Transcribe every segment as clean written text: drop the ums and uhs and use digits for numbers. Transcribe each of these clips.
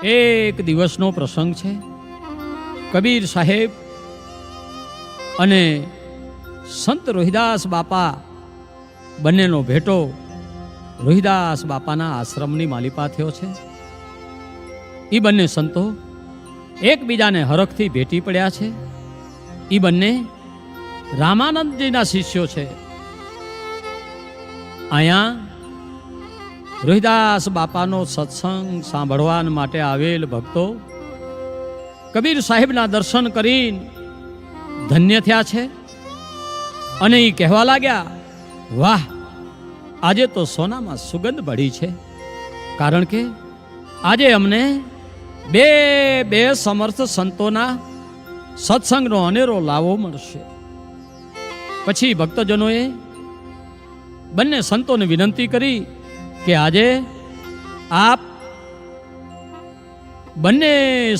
એક દિવસનો પ્રસંગ છે. કબીર સાહેબ અને સંત રોહિદાસ બાપા બંનેનો ભેટો રોહિદાસ બાપાના આશ્રમની માલિપા થયો છે. એ બંને સંતો એકબીજાને હરખથી ભેટી પડ્યા છે. એ બંને રામાનંદજીના શિષ્યો છે. અહીંયા રોહિદાસ બાપાનો સત્સંગ સાંભળવા માટે આવેલ ભક્તો કબીર સાહેબના દર્શન કરીને ધન્ય થયા છે. અને એ કહેવા લાગ્યા, વાહ, આજે તો સોનામાં સુગંધ ભળી છે, કારણ કે આજે અમને બે સમર્થ સંતોના સત્સંગનો અનેરો લાવો મળશે. પછી ભક્તજનોએ બંને સંતોને વિનંતી કરી કે આજે આપ બંને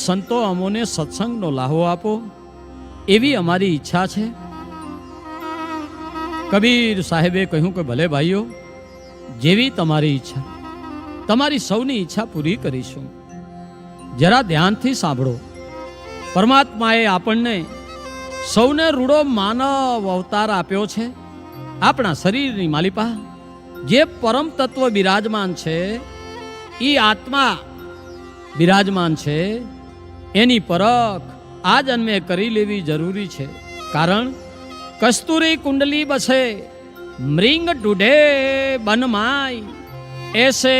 સંતો અમોને સત્સંગનો લાહો આપો, એવી અમારી ઈચ્છા છે. કબીર સાહેબે કહ્યું કે ભલે ભાઈઓ, જેવી તમારી ઈચ્છા, તમારી સૌની ઈચ્છા પૂરી કરીશું. જરા ધ્યાનથી સાંભળો. પરમાત્માએ આપણને સૌને રૂડો માનવ અવતાર આપ્યો છે. આપણા શરીરની માલિપા જે પરમ તત્વ બિરાજમાન છે, એ આત્મા બિરાજમાન છે. એની પરખ આ જન્મે કરી લેવી જરૂરી છે. કારણ કસ્તુરી કુંડલી બસે મૃંગ ઢૂઢે બન માય, ऐसे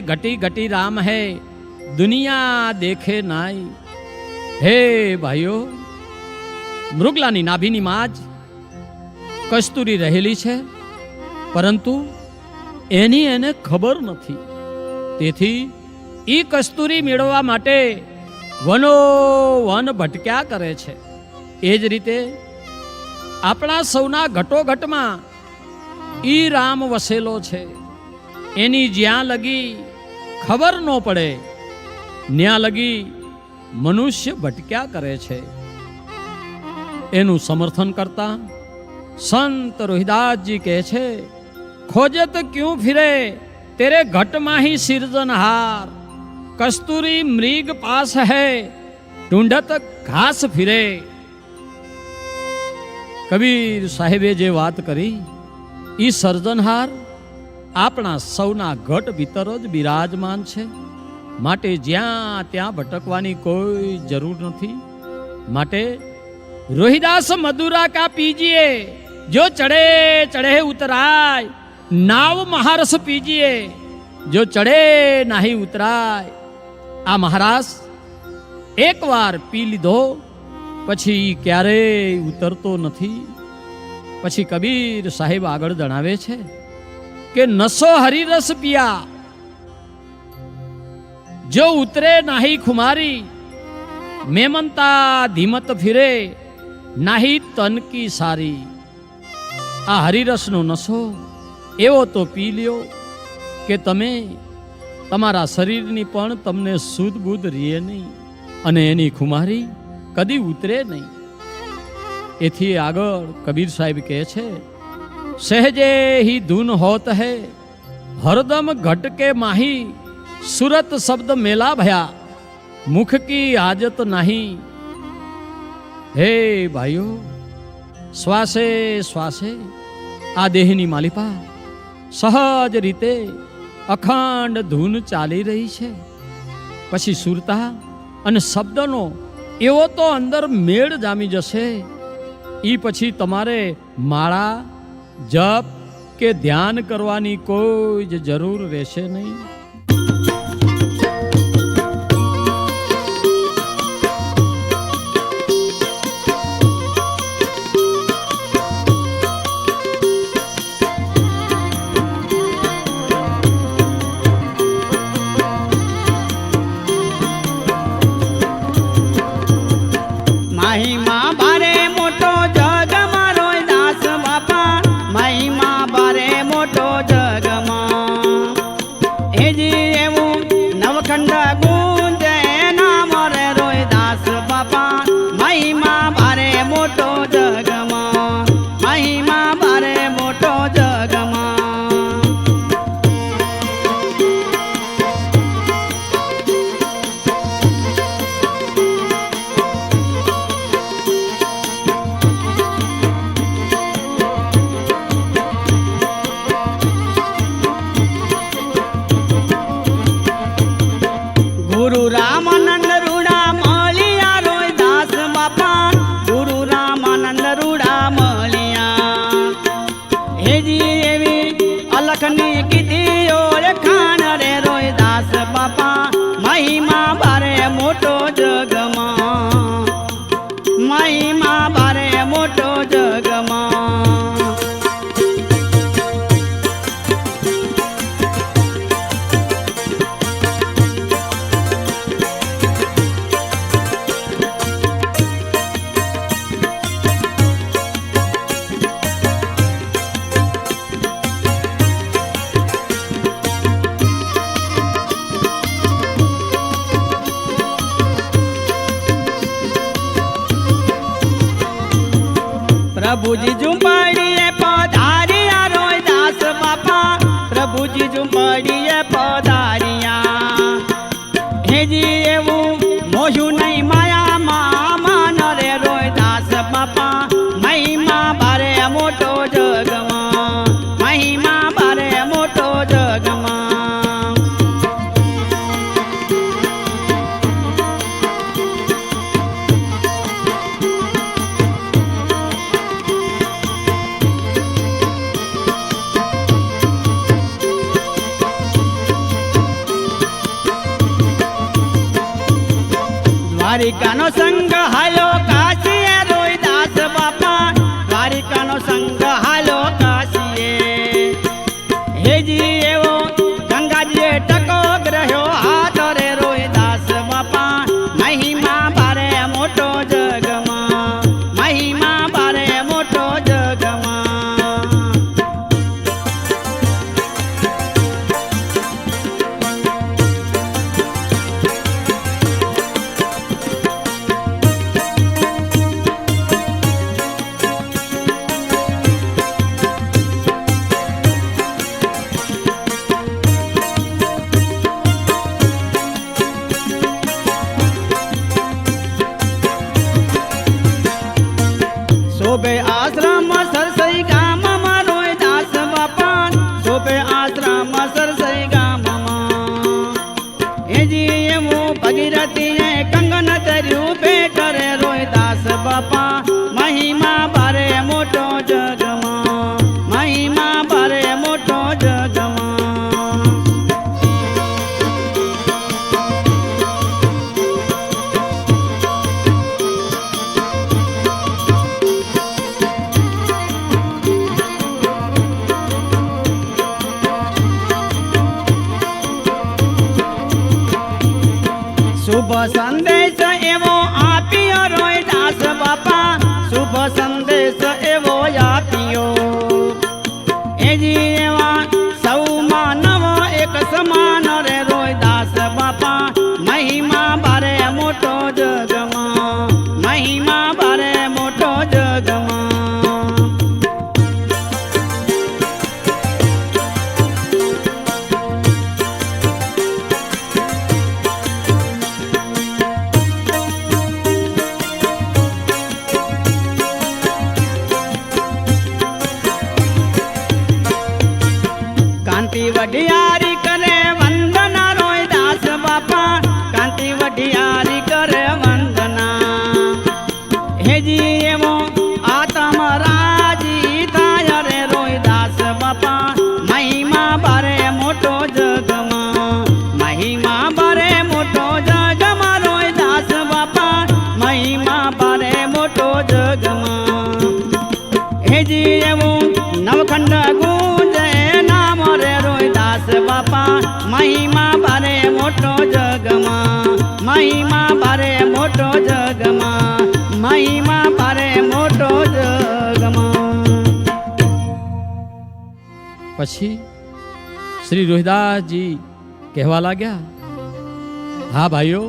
घटी घटी राम है दुनिया देखे नाय. હે ભાઈઓ, મૃગલાની નાભીની માં જ કસ્તુરી રહેલી છે, પરંતુ એને ખબર નથી. તેથી ઈ કસ્તુરી મેળવવા માટે વનો વન ભટક્યા કરે છે. એ જ રીતે આપણા સૌના ઘટોઘટમાં ઈ રામ વસેલો છે. એની જ્યાં લગી ખબર ન પડે, ન્યા લગી મનુષ્ય ભટક્યા કરે છે. એનું સમર્થન કરતા સંત રોહિદાસજી કહે છે, खोजत क्यों फिरे तेरे घट माही सिरजनहार, कस्तूरी मृग पास है ढूंढत घास फिरे. કબીર સાહેબે જે વાત કરી, ઈ સર્જનહાર આપણા સૌના ઘટ ભીતર જ બિરાજમાન છે. માટે જ્યાં ત્યાં ભટકવાની કોઈ જરૂર નથી. માટે રોહિદાસ મધુરા કા પીજીએ, જો ચढ़े चढ़े उतराय, नाव महारस पीजिए, जो चढ़े नहीं उतराय. આ મહારાસ એક વાર પી લીધો પછી ક્યારેય ઉતરતો નથી. પછી કબીર સાહેબ આગળ જણાવે છે કે નસો હરિરસ પિયા, જો ઉતરે નાહી ખુમારી, મેમનતા ધીમત ફિરે નાહી તન કી સારી. આ હરિરસનો નશો એવો તો પી લ્યો કે તમે તમારા શરીરની પણ તમને સુધ બુધ રહે નહીં, અને એની ખુમારી કદી ઉતરે નહીં. એથી આગળ કબીર સાહેબ કહે છે, સહેજે હી ધૂન હોત હૈ હરદમ ઘટ કે માહી, સુરત શબ્દ મેલા ભયા મુખ કી હાજત નહીં. હે ભાઈઓ, શ્વાસે શ્વાસે આ દેહની માલિપા સહજ રીતે અખંડ ધૂન ચાલી રહી છે. પછી સુરતા અને શબ્દનો એવો તો અંદર મેળ જામી જશે. એ પછી તમારે માળા જપ કે ધ્યાન કરવાની કોઈ જ જરૂર રહેશે નહીં. મહિમા બારે મોટો જગમાં રોહિદાસ બાપા, મહિમા બારે મોટો જગમાં. એ પ્રભુજી ઝુંપડીએ પધાર્યા રોહિદાસ બાપા, પ્રભુજી ઝુંપડીએ પધાર્યા. હેજી એવું મોશું નહીં માયામાં માન રે રોહિદાસ બાપા, મહિમા બારે મોટો જગમાં, મહિમા બારે મોટો જગમાં. દ્વારિકાનો સંગ હાલો કાશીએ રોહિદાસ બાપા, દ્વારિકાનો સંગ હાલો કાશીએ. હેજી એવો ગંગાજીએ ટકો ગ્રહ્યો હાથ રે રોહિદાસ બાપા, મહિમા બારે મોટો જગમાં, મહિમા બારે મોટો જગમાં. શોભે આશ્રમ સરસઈ ગામમાં રોહિદાસ બાપા, શોભે આશ્રમ સરસઈ ગામમાં. હેજી એવું ભગીરથીએ કંગન ધર્યું ભેટ રે રોહિદાસ બાપા, મહિમા બારે મોટો જગમાં, મહિમા બારે મોટો જગમાં. શુભ સંદેશ એવો આપ્યો રોહિદાસ બાપા, શુભ સંદેશ એવો આપ્યો. એજી એવા સૌ માનવ એક સમાન રે રોહિદાસ બાપા, મહિમા બારે મોટો જગમાં, મહિમા બારે મોટો જગમાં. કાંતિ વઢિયારી કરે વંદના રોહિદાસ બાપા, કાંતિ વઢિયારી કરે વંદના. હેજી એવો આતમ રાજી થાય રે રોહિદાસ બાપા, મહિમા બારે મોટો જગમાં, મહિમા બારે મોટો જગમાં રોહિદાસ બાપા, મહિમા બારે મોટો જગમાં. હેજી એવું નવખંડ ગુંજે નામ રે રોહિદાસ બાપા, મહિમા બારે મોટો જગમાં, મહિમા બારે મોટો જગમાં, મહિમા બારે મોટો જગમાં. પછી શ્રી રોહિદાસજી કહેવા લાગ્યા, હા ભાઈઓ,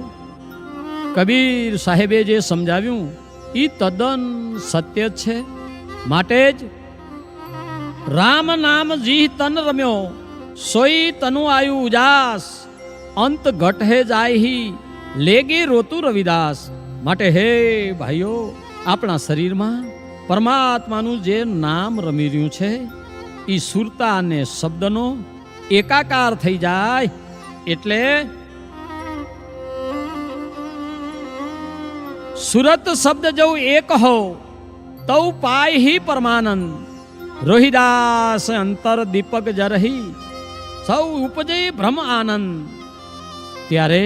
કબીર સાહેબે જે સમજાવ્યું એ તદ્દન સત્ય છે. માટે જ રામ નામ જી તન રમ્યો, સોઈ તનુ આયુ ઉજાસ, અંત ઘટ હે જાયહી લેગી રોતું રવિદાસ. માટે હે ભાઈઓ, આપણા શરીરમાં પરમાત્માનું જે નામ રમી રહ્યું છે એ સુરતા અને શબ્દનો એકાકાર થઈ જાય એટલે સુરત શબ્દ જો એક હો તૌ પાય હી પરમાનંદ. રોહિદાસ અંતર દીપક જરહી સૌ ઉપજે બ્રહ્મ આનંદ. ત્યારે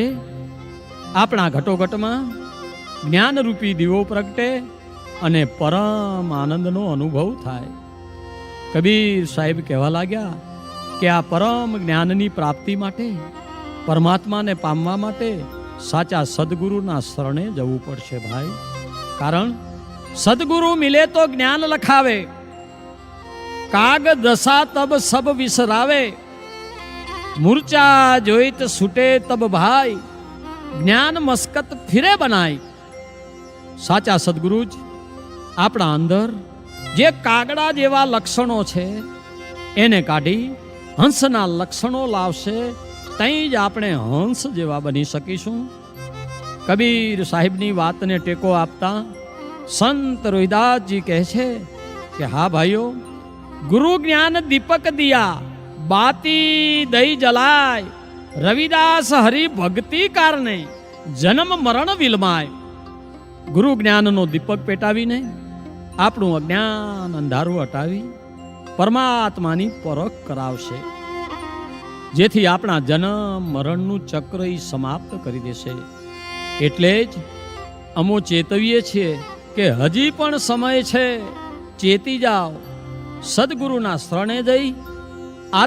આપણા ઘટોઘટમાં જ્ઞાનરૂપી દીવો પ્રગટે અને પરમ આનંદનો અનુભવ થાય. કબીર સાહેબ કહેવા લાગ્યા કે આ પરમ જ્ઞાનની પ્રાપ્તિ માટે, પરમાત્માને પામવા માટે સાચા સદગુરુના શરણે જવું પડશે ભાઈ. કારણ સદગુરુ મિલે તો જ્ઞાન લખાવે, કાગ દશા તબ સબ વિસરાવે, મૂર્છા જોઈત છૂટે તબ ભાઈ, જ્ઞાન મસ્કત ફિરે બનાય. સાચા સદગુરુ જ આપણા અંદર જે કાગડા જેવા લક્ષણો છે એને કાઢી હંસના લક્ષણો લાવશે, તઈ જ આપણે હંસ જેવા બની શકીશું. કબીર સાહેબની વાતને ટેકો આપતા સંત રોહિદાસજી કહે છે કે હા ભાઈઓ, ગુરુ જ્ઞાન દીપક દિયા બાતી દઈ જલાય, રવિદાસ હરિ ભક્તિ કારણે જન્મ મરણ વિલમાય. ગુરુ જ્ઞાનનો દીપક પેટાવીને આપણું અજ્ઞાન અંધારું હટાવી પરમાત્માની પરખ કરાવશે, જેથી આપણા જન્મ મરણનું ચક્ર ઈ સમાપ્ત કરી દેશે. એટલે જ અમો ચેતવીએ છીએ કે હજી પણ સમય છે, ચેતી જાઓ, સદગુરુના શરણે જઈ